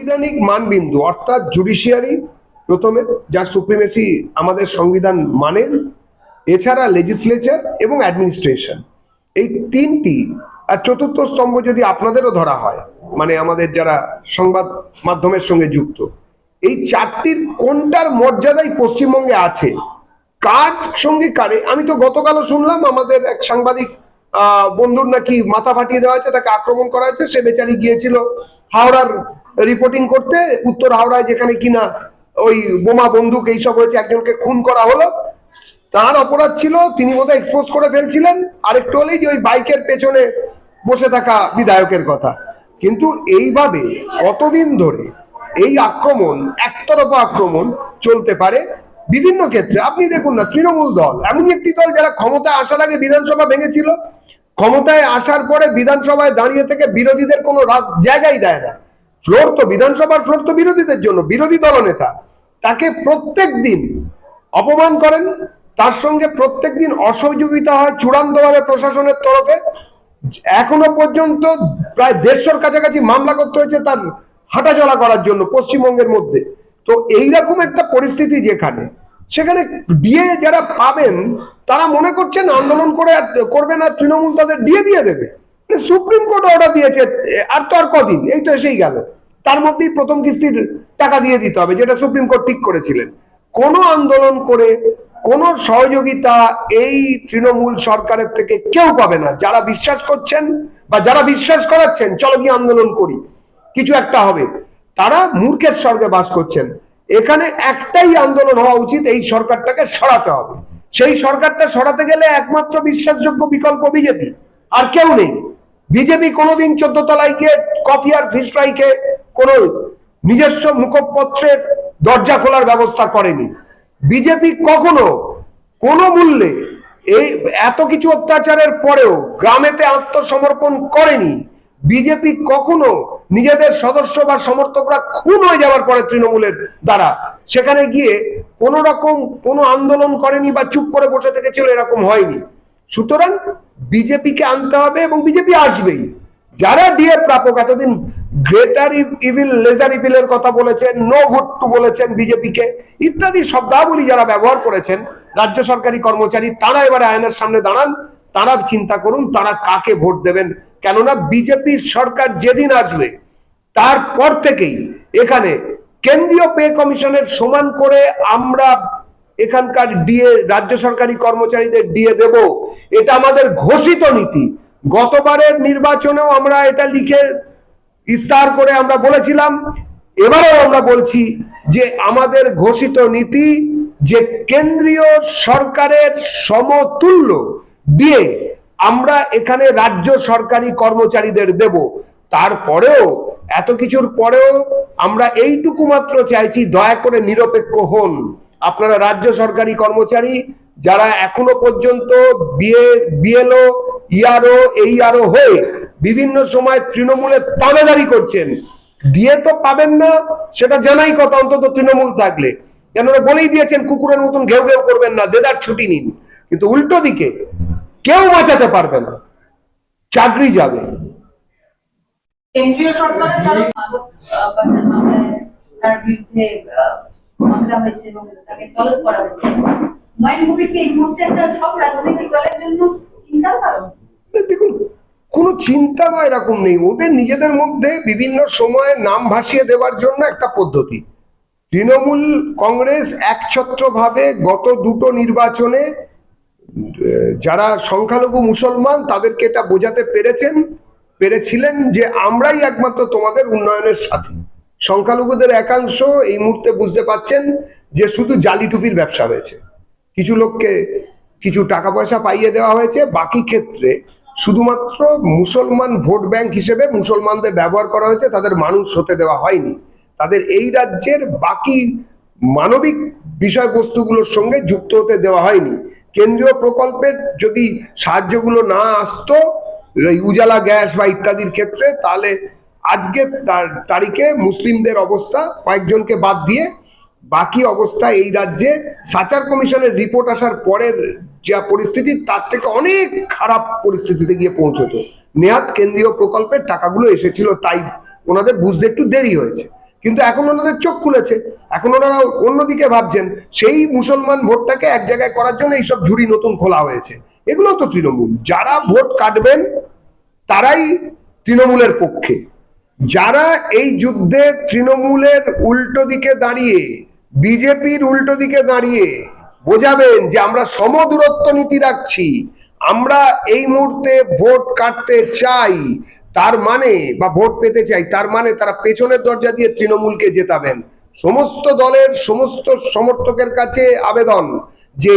সাংবিধানিক মানবিন্দু অর্থাৎ জুডিশিয়ারি প্রথমে, যার সুপ্রিমেসি আমাদের সংবিধান মানে, এছাড়া লেজিসলেচার এবং অ্যাডমিনিস্ট্রেশন, এই তিনটি, আর চতুর্থ স্তম্ভ যদি আপনাদেরও ধরা হয়, মানে আমাদের যারা সংবাদ মাধ্যমের সঙ্গে যুক্ত, এই চারটির কোনটার মর্যাদাই পশ্চিমবঙ্গে আছে, কার সঙ্গে কারে। আমি তো গতকালও শুনলাম আমাদের এক সাংবাদিক বন্ধুর নাকি মাথা ফাটিয়ে দেওয়া হয়েছে, তাকে আক্রমণ করা হয়েছে, সে বেচারি গিয়েছিল হাওড়ার রিপোর্টিং করতে, উত্তর হাওড়ায়, যেখানে কিনা ওই বোমা বন্দুক এইসব হয়েছে, একজনকে খুন করা হলো, তার অপরাধ ছিল, তিনি বোধহয় এক্সপোজ করে ফেলছিলেন। আরেকটু হলেই যে ওই বাইকের পেছনে বসে থাকা বিধায়কের কথা। কিন্তু এইভাবে কতদিন ধরে এই আক্রমণ, একতরফা আক্রমণ চলতে পারে বিভিন্ন ক্ষেত্রে? আপনি দেখুন না, তৃণমূল দল এমনই একটি দল যারা ক্ষমতায় আসার আগে বিধানসভা ভেঙেছিল, ক্ষমতায় আসার পরে বিধানসভায় দাঁড়িয়ে থেকে বিরোধীদের কোনো জায়গাই দেয় না। ফ্লোর তো বিধানসভার ফ্লোর তো বিরোধীদের জন্য, বিরোধী দলনেতা তাকে প্রত্যেক দিন অপমান করেন, তার সঙ্গে প্রত্যেক দিন অসহযোগিতা হয় চূড়ান্তভাবে প্রশাসনের তরফে। এখনো পর্যন্ত প্রায় 150-র কাছাকাছি মামলা করতে হয়েছে তার হাঁটা চলা করার জন্য পশ্চিমবঙ্গের মধ্যে। তো এইরকম একটা পরিস্থিতি যেখানে, সেখানে ডিএ যারা পাবেন তারা মনে করছেন আন্দোলন করে করবে না, তৃণমূল তাদের ডিএ দিয়ে দেবে। সুপ্রিম কোর্ট অর্ডার দিয়েছে, আর তো আর কদিন, এই তো এসেই গেল, তার মধ্যেই প্রথম কিস্তির টাকা দিয়ে দিতে হবে, যেটা সুপ্রিম কোর্ট ঠিক করেছিলেন। কোনো আন্দোলন করে কোনো সহযোগিতা এই তৃণমূল সরকারের থেকে কেউ পাবে না। যারা বিশ্বাস করছেন বা যারা বিশ্বাস করাচ্ছেন চলো গিয়ে আন্দোলন করি, কিছু একটা হবে, তারা মূর্খের স্বর্গে বাস করছেন। এখানে একটাই আন্দোলন হওয়া উচিত, এই সরকারটাকে সরাতে হবে। সেই সরকারটা সরাতে গেলে একমাত্র বিশ্বাসযোগ্য বিকল্প বিজেপি, আর কেউ নেই। বিজেপি কোনোদিন 14 তলায় গিয়ে কফি আর ফিশ ফ্রাই খেয়ে কোনো নিজস্ব মুখপত্রের দরজা খোলার ব্যবস্থা করেনি। বিজেপি কখনো কোনো মূল্যে এই এত কিছু অত্যাচারের পরেও গ্রামেতে আত্মসমর্পণ করেনি। বিজেপি কখনো নিজেদের সদস্য বা সমর্থকরা খুন হয়ে যাওয়ার পরে তৃণমূলের দ্বারা সেখানে গিয়ে কোনো রকম কোনো আন্দোলন করেনি বা চুপ করে বসে থেকেছিল, এরকম হয়নি। সুতরাং বিজেপিকে আনতে হবে এবং বিজেপি আসবেই। যারা ডিএ প্রাপক, এতদিন গ্রেটার ইভিল লেজার ইভিলের কথা বলেছেন, নো ভোট টু বলেছেন বিজেপিকে, ইত্যাদি শব্দাবলী যারা ব্যবহার করেছেন রাজ্য সরকারি কর্মচারী, তারা এবারে আয়নার সামনে দাঁড়ান, তারা চিন্তা করুন তারা কাকে ভোট দেবেন। কেননা বিজেপির সরকার যেদিন আসবে তারপর থেকেই এখানে কেন্দ্রীয় পে কমিশনের সমান করে আমরা এখানকার ডিএ, রাজ্য সরকারি কর্মচারীদের ডিএ দেব, এটা আমাদের ঘোষিত নীতি। গতবারের নির্বাচনেও আমরা এটা লিখে ইস্তাহার করে আমরা বলেছিলাম, এবারেও আমরা বলছি যে আমাদের ঘোষিত নীতি যে কেন্দ্রীয় সরকারের সমতুল্য দিয়ে আমরা এখানে রাজ্য সরকারি কর্মচারীদের দেব। তারপরেও, এত কিছুর পরেও আমরা এইটুকু মাত্র চাইছি, দয়া করে নিরপেক্ষ হন। আপনারা রাজ্য সরকারি কর্মচারী যারা এখনো পর্যন্ত বিএলও, ইআরও, এইআরও হয়ে বিভিন্ন সময় তৃণমূলের তাবেদারি করছেন, ডিএ তো পাবেন না, সেটা জানাই কথা, অন্তত তৃণমূল থাকলে। কেননা বলেই দিয়েছেন কুকুরের মতন ঘেউ ঘেউ করবেন না, দেদার ছুটি নিন। কিন্তু উল্টো দিকে কেউ বাঁচাতে পারবে না, চাকরি যাবে। কেন্দ্রীয় সরকারের তার বিরুদ্ধে মামলা হয়েছে এবং তাকে তলব করা হয়েছে। হুমায়ুন কবিরকে এই মুহূর্তে একটা সব রাজনৈতিক দলের জন্য চিন্তার কারণ? দেখুন, কোনো চিন্তা বা এরকম নেই, ওদের নিজেদের মধ্যে বিভিন্ন সময়ে নাম ভাসিয়ে দেওয়ার জন্য একটা পদ্ধতি। তৃণমূল কংগ্রেস একছত্রভাবে গত দুটো নির্বাচনে যারা সংখ্যালঘু মুসলমান তাদেরকে এটা বোঝাতে পেরেছিলেন যে আমরাই একমাত্র তোমাদের উন্নয়নের সাথী। সংখ্যালঘুদের একাংশ এই মুহূর্তে বুঝতে পাচ্ছেন যে শুধু জালি টুপির ব্যবসা হয়েছে, কিছু লোককে কিছু টাকা পয়সা পাইয়ে দেওয়া হয়েছে, বাকি ক্ষেত্রে শুধুমাত্র মুসলমান ভোট ব্যাংক হিসেবে মুসলমানদের ব্যবহার করা হয়েছে, তাদের মানুষ হতে দেওয়া হয়নি, তাদের এই রাজ্যের বাকি মানবিক বিষয়বস্তুগুলোর সঙ্গে যুক্ত হতে দেওয়া হয়নি। কেন্দ্রীয় প্রকল্পের যদি সাহায্যগুলো না আসতো উজালা গ্যাস বা ইত্যাদির ক্ষেত্রে, তাহলে আজকে তারিখে মুসলিমদের অবস্থা, কয়েকজনকে বাদ দিয়ে বাকি অবস্থা এই রাজ্যে সাচার কমিশনের রিপোর্ট আসার পরের যা পরিস্থিতি, তার থেকে অনেক খারাপ পরিস্থিতিতে গিয়ে পৌঁছতো। নেহাত কেন্দ্রীয় প্রকল্পের টাকাগুলো এসেছিল, তাই ওনাদের বুঝতে একটু দেরি হয়েছে। কিন্তু এখন ওনাদের চোখ খুলেছে, এখন ওনারা অন্যদিকে ভাবছেন। সেই মুসলমান ভোটটাকে এক জায়গায় করার জন্য এইসব ঝুড়ি নতুন খোলা হয়েছে। এগুলো তো তৃণমূল, যারা ভোট কাটবেন তারাই তৃণমূলের পক্ষে। যারা এই যুদ্ধে তৃণমূলের উল্টো দিকে দাঁড়িয়ে, বিজেপির উল্টো দিকে দাঁড়িয়ে বোঝাবেন যে আমরা সমদূরত্ব নীতি রাখছি, আমরা এই মুহূর্তে ভোট কাটতে চাই, তার মানে বা ভোট পেতে চাই, তার মানে তারা পেছনের দরজা দিয়ে তৃণমূলকে জেতাবেন। সমস্ত দলের সমস্ত সমর্থকের কাছে আবেদন যে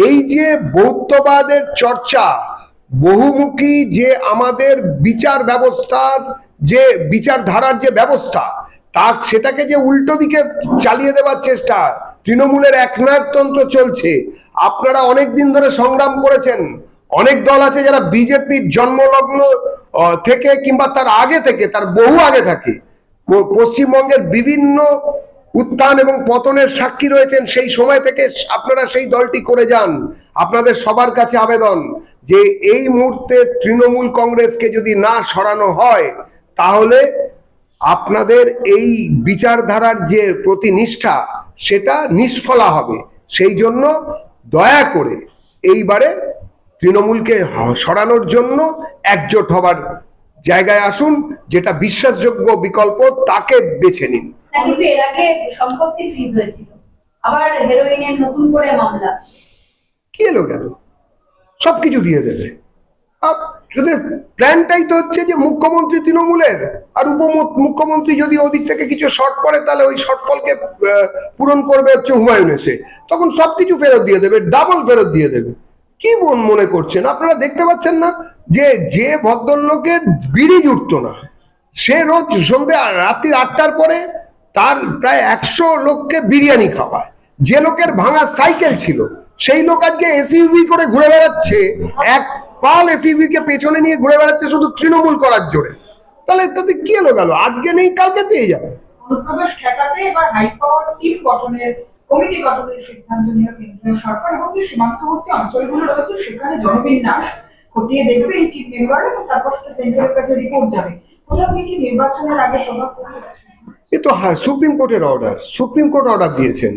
এই যে বৌদ্ধবাদের চর্চা, বহুমুখী যে আমাদের বিচার ব্যবস্থার যে বিচারধারার যে ব্যবস্থা, সেটাকে যে উল্টো দিকে চালিয়ে দেওয়ার চেষ্টা, তৃণমূলের একনায়কতন্ত্র চলছে। আপনারা অনেক দিন ধরে সংগ্রাম করেছেন, অনেক দল আছে যারা বিজেপির জন্মলগ্ন থেকে কিংবা তার আগে থেকে, তার বহু আগে থাকে পশ্চিমবঙ্গের বিভিন্ন উত্থান এবং পতনের সাক্ষী রয়েছেন। সেই সময় থেকে আপনারা সেই দলটি করে যান। আপনাদের সবার কাছে আবেদন যে এই মুহূর্তে তৃণমূল কংগ্রেসকে যদি না সরানো হয় তাহলে আপনাদের এই বিচারধারার যে প্রতিনিষ্ঠা সেটা নিষ্ফলা হবে। সেই জন্য দয়া করে এইবারে তৃণমূলকে সরানোর জন্য একজোট হবার জায়গায় আসুন, যেটা বিশ্বাসযোগ্য বিকল্প তাকে বেছে নিন। কিন্তু এর আগে সম্পত্তি ফ্রিজ হয়েছিল, আবার হেরোইনের নতুন করে মামলা। কি এলো গেল, সবকিছু দিয়ে দেবে। প্ল্যানটাই তো হচ্ছে যে মুখ্যমন্ত্রী তৃণমূলের, আর মুখ্যমন্ত্রী যদি ওদিক থেকে কিছু শর্ট পড়ে তাহলে ওই শর্টফলকে পূরণ করবে হচ্ছে হুমায়ুন এসে, তখন সবকিছু ফেরত দিয়ে দেবে, ডাবল ফেরত দিয়ে দেবে। কি মনে করছেন আপনারা? দেখতে পাচ্ছেন না যে ভদ্রলোকের বিড়ি জুটতো না, সে রোজ সন্ধ্যে রাত্রির 8টার পরে তার প্রায় 100 লোককে বিরিয়ানি খাওয়ায়। যে লোকের ভাঙা সাইকেল ছিল সেই লোক আজকে এসইউভি করে ঘুরে বেড়াচ্ছে, এক পাল এসইউভি কে পেছনে নিয়ে ঘুরে বেড়াচ্ছে শুধু তৃণমূল করার জোরে। তাহলে তাতে কি এলো গেল? আজকে নেই কালকে পেয়ে যাবে। অনুপ্রবেশ ঠেকাতে এবার হাইপাওয়ার টিম গঠনের কমিটি গঠনের সিদ্ধান্ত নিল কেন্দ্রীয় সরকার, এবং যে সীমান্তবর্তী অঞ্চলগুলো রয়েছে সেখানে জনবিন্যাস খতিয়ে দেখবে এই টিম মেম্বার, এবং তারপর সেটা সেন্ট্রালের কাছে রিপোর্ট যাবে। আপনি কি নির্বাচনের আগে প্রভাব পড়বে? এ তো সুপ্রিম কোর্টের অর্ডার, সুপ্রিম কোর্ট অর্ডার দিয়েছেন।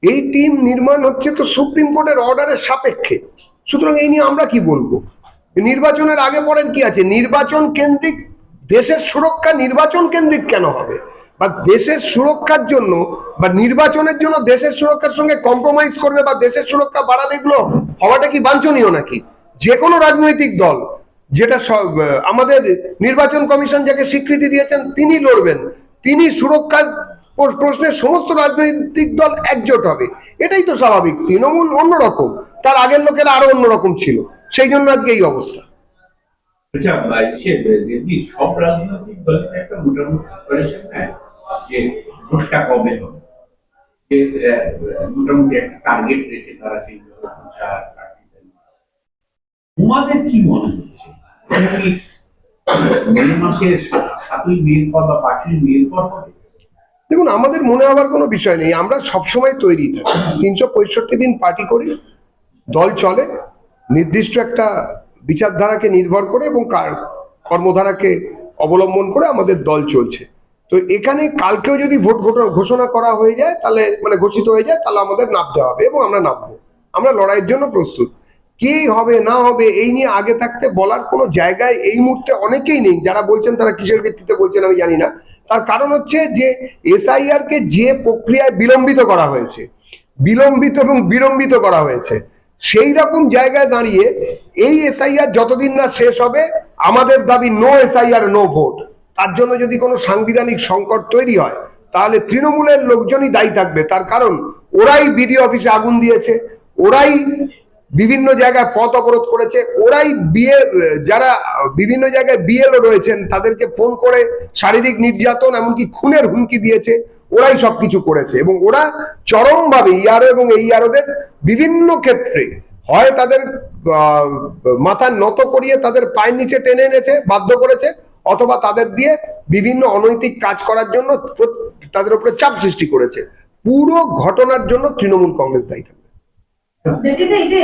এই টিম নির্মাণ হচ্ছে তো সুপ্রিম কোর্টের অর্ডারের সাপেক্ষে। সুতরাং এই নিয়ে আমরা কি বলবো? নির্বাচনের আগে পরের কি আছে? নির্বাচন কেন্দ্রিক, দেশের সুরক্ষা নির্বাচন কেন্দ্রিক কেন হবে? বা দেশের সুরক্ষার জন্য বা নির্বাচনের জন্য দেশের সুরক্ষার সঙ্গে কম্প্রোমাইজ করবে বা দেশের সুরক্ষা বাড়াবে, এগুলো হওয়াটা কি বাঞ্ছনীয় নাকি? যে কোনো রাজনৈতিক দল, যেটা আমাদের নির্বাচন কমিশন যাকে স্বীকৃতি দিয়েছেন তিনি লড়বেন, তিনি সুরক্ষার প্রশ্নে সমস্ত রাজনৈতিক দল একজোট হবে, এটাই তো স্বাভাবিক। তৃণমূল অন্যরকম, তার আগের লোকেরা আরো অন্যরকম ছিল, সেই জন্য আজকে এই অবস্থা। আচ্ছা, সব রাজনৈতিক দলের একটা মোটামুটি প্রিপারেশন নেয় যে ভোটটা কবে হবে, মোটামুটি একটা টার্গেট রেখে তারা সেই তোমাদের কি মনে হচ্ছে মে মাসের 7ই মের পর বা 5ই মের পর হবে? দেখুন, আমাদের মনে হওয়ার কোনো বিষয় নেই, আমরা সবসময় তৈরি থাকি। 365 দিন পার্টি করি, দল চলে নির্দিষ্ট একটা বিচারধারাকে নির্ভর করে এবং কর্মধারাকে অবলম্বন করে আমাদের দল চলছে। তো এখানে কালকেও যদি ভোট ঘোষণা করা হয়ে যায়, তাহলে মানে ঘোষিত হয়ে যায়, তাহলে আমাদের নামতে হবে এবং আমরা নামবো। আমরা লড়াইয়ের জন্য প্রস্তুত। কে হবে না হবে এই নিয়ে আগে থাকতে বলার কোনো জায়গায় এই মুহূর্তে অনেকেই নেই। যারা বলছেন তারা কিসের ভিত্তিতে বলছেন আমি জানি না। তার কারণ হচ্ছে যে এসআইআর কে যে প্রক্রিয়ায় বিলম্বিত করা হয়েছে, বিলম্বিত করা হয়েছে, সেই রকম জায়গায় দাঁড়িয়ে এই এসআইআর যতদিন না শেষ হবে, আমাদের দাবি নো এসআইআর নো ভোট। তার জন্য যদি কোনো সাংবিধানিক সংকট তৈরি হয় তাহলে তৃণমূলের লোকজনই দায়ী থাকবে। তার কারণ ওরাই বিডিও অফিসে আগুন দিয়েছে, ওরাই বিভিন্ন জায়গায় পথ অবরোধ করেছে, ওরাই যারা বিভিন্ন জায়গায় বিএলও রয়েছেন তাদেরকে ফোন করে শারীরিক নির্যাতন এমনকি খুনের হুমকি দিয়েছে, ওরাই সবকিছু করেছে। এবং ওরা চরমভাবে ইআরও এবং এইআরওদের বিভিন্ন ক্ষেত্রে হয় তাদের মাথা নত করিয়ে তাদের পায়ের নিচে টেনে এনেছে, বাধ্য করেছে, অথবা তাদের দিয়ে বিভিন্ন অনৈতিক কাজ করার জন্য তাদের উপরে চাপ সৃষ্টি করেছে। পুরো ঘটনার জন্য তৃণমূল কংগ্রেস দায়ী থাকবে। এই যে